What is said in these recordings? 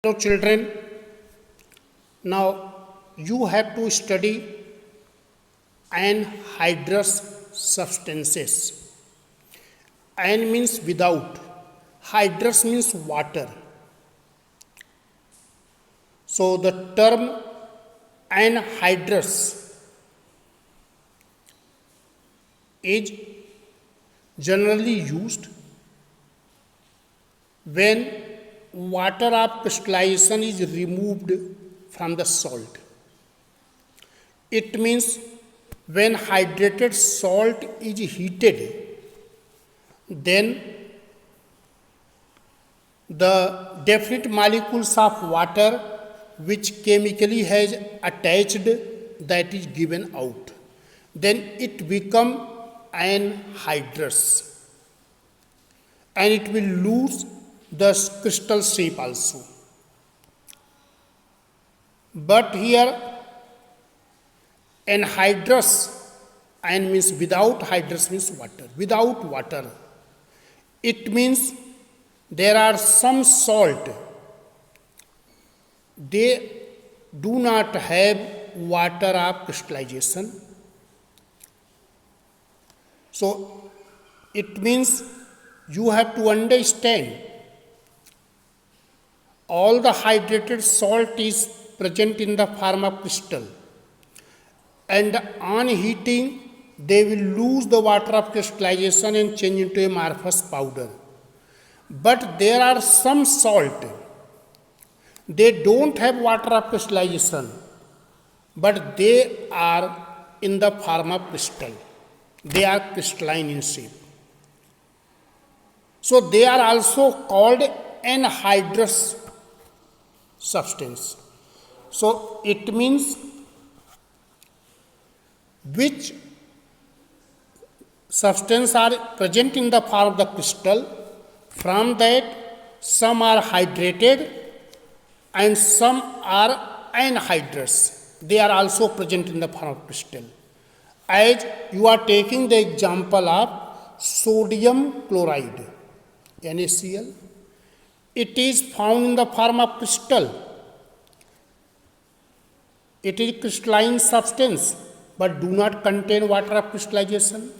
Hello, children. Now you have to study anhydrous substances. An means without, hydrous means water. So the term anhydrous is generally used when water of crystallization is removed from the salt. It means when hydrated salt is heated, then the definite molecules of water which chemically has attached, that is given out. Then it become anhydrous and it will lose the crystal shape also. But here anhydrous, an means without, hydrous means water, without water. It means there are some salt, they do not have water of crystallization. So it means you have to understand all the hydrated salt is present in the form of crystal, and on heating they will lose the water of crystallization and change into amorphous powder. But there are some salt, they don't have water of crystallization, but they are in the form of crystal. They are crystalline in shape. So they are also called anhydrous substance. So it means which substance are present in the form of the crystal, from that some are hydrated and some are anhydrous. They are also present in the form of crystal. As you are taking the example of sodium chloride, NaCl, it is found in the form of crystal. It is crystalline substance but do not contain water of crystallization.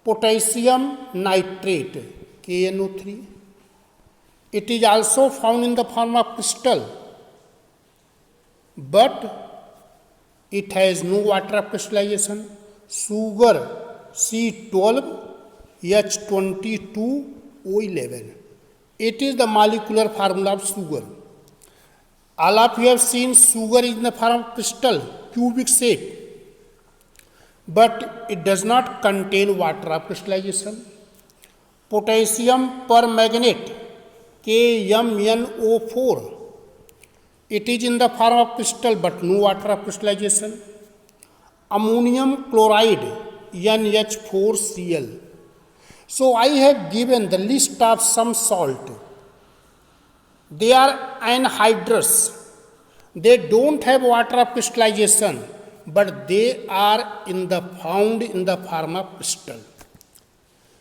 Potassium nitrate, KNO3, it is also found in the form of crystal, but it has no water of crystallization. Sugar, C12H22O11, it is the molecular formula of sugar. All of you have seen sugar is in the form of crystal, cubic shape, but it does not contain water of crystallization. Potassium permanganate, KMnO4, it is in the form of crystal but no water of crystallization. Ammonium chloride, NH4Cl. So I have given the list of some salt. They are anhydrous. They don't have water of crystallization, but they are found in the form of crystal.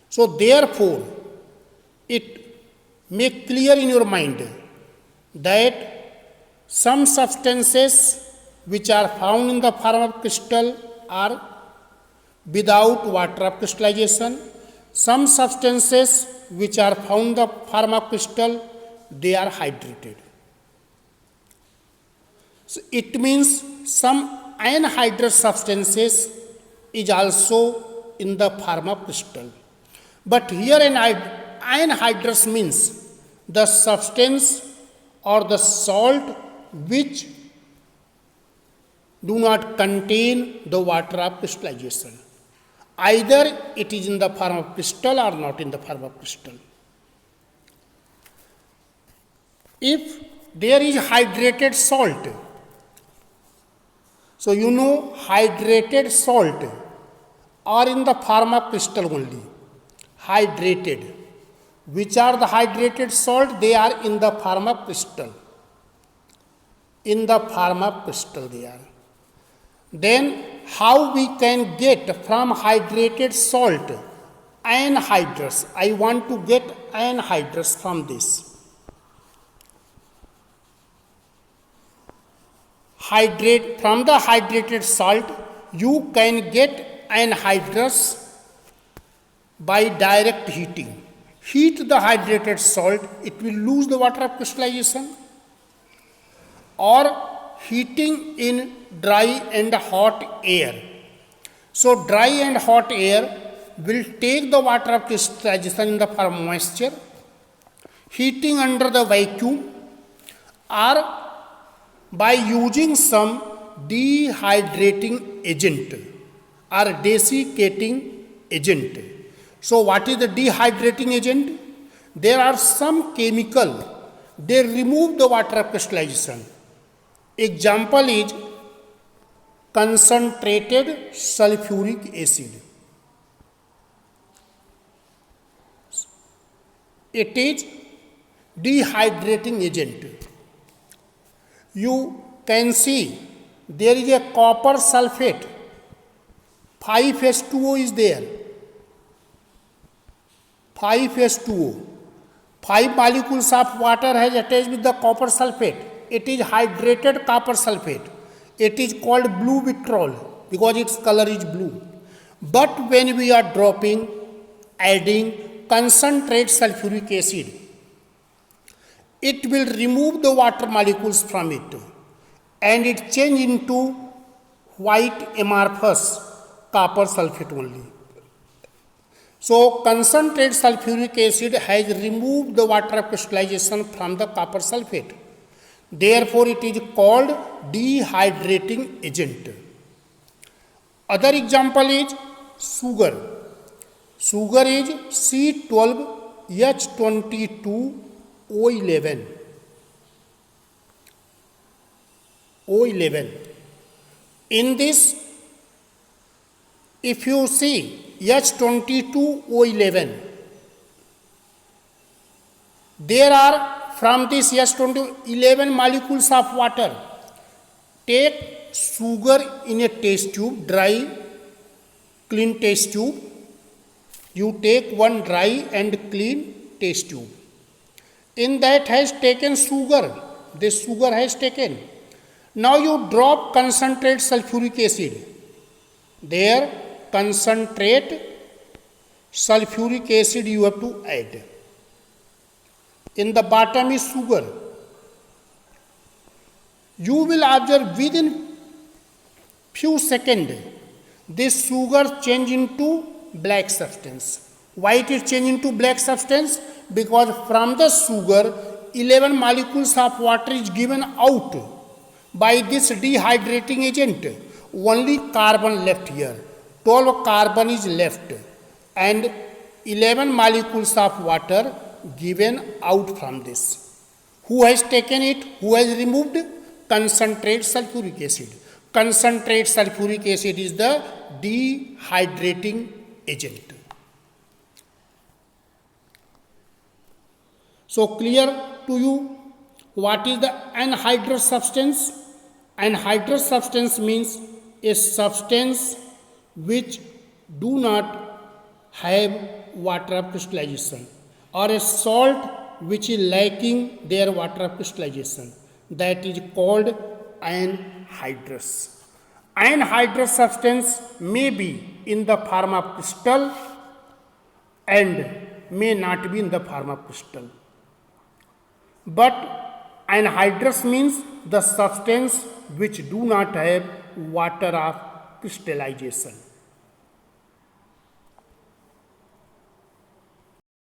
So therefore, it make clear in your mind that some substances which are found in the form of crystal are without water of crystallization. Some substances which are found in the form of crystal, they are hydrated. So it means some anhydrous substances is also in the form of crystal. But here anhydrous means the substance or the salt which do not contain the water of crystallization. Either it is in the form of crystal or not in the form of crystal. If there is hydrated salt, so you know hydrated salt are in the form of crystal only. Hydrated. Which are the hydrated salt? They are in the form of crystal. In the form of crystal they are. Then how we can get from hydrated salt anhydrous? I want to get anhydrous from this. hydrate from the hydrated salt you can get anhydrous by direct heating. Heat the hydrated salt, it will lose the water of crystallization, or heating in dry and hot air. So dry and hot air will take the water of crystallization in the form of moisture. Heating under the vacuum or by using some dehydrating agent or desiccating agent. So what is the dehydrating agent? There are some chemical, they remove the water of crystallization. Example is concentrated sulfuric acid. It is dehydrating agent. You can see there is a copper sulfate, 5H2O is there, 5H2O, 5 molecules of water has attached with the copper sulfate. It is hydrated copper sulfate. It is called blue vitriol because its color is blue. But when we are dropping, adding concentrate sulfuric acid, it will remove the water molecules from it and it change into white amorphous copper sulfate only. So concentrate sulfuric acid has removed the water of crystallization from the copper sulfate. Therefore, it is called dehydrating agent. Other example is sugar. Sugar is C12H22O11. O11. In this, if you see H22O11, there are from this H11 molecules of water. Take sugar in a test tube, dry, clean test tube. You take one dry and clean test tube. In that has taken sugar. This sugar has taken. Now you drop concentrate sulfuric acid. There concentrate sulfuric acid you have to add. In the bottom is sugar. You will observe within few seconds this sugar change into black substance. Why it is change into black substance? Because from the sugar 11 molecules of water is given out by this dehydrating agent. Only carbon left here. 12 carbon is left and 11 molecules of water given out from this. Who has taken it? Who has removed? Concentrate sulfuric acid. Concentrate sulfuric acid is the dehydrating agent. So clear to you what is the anhydrous substance? Anhydrous substance means a substance which do not have water of crystallization, or a salt which is lacking their water of crystallization, that is called anhydrous. Anhydrous substance may be in the form of crystal and may not be in the form of crystal. But anhydrous means the substance which do not have water of crystallization.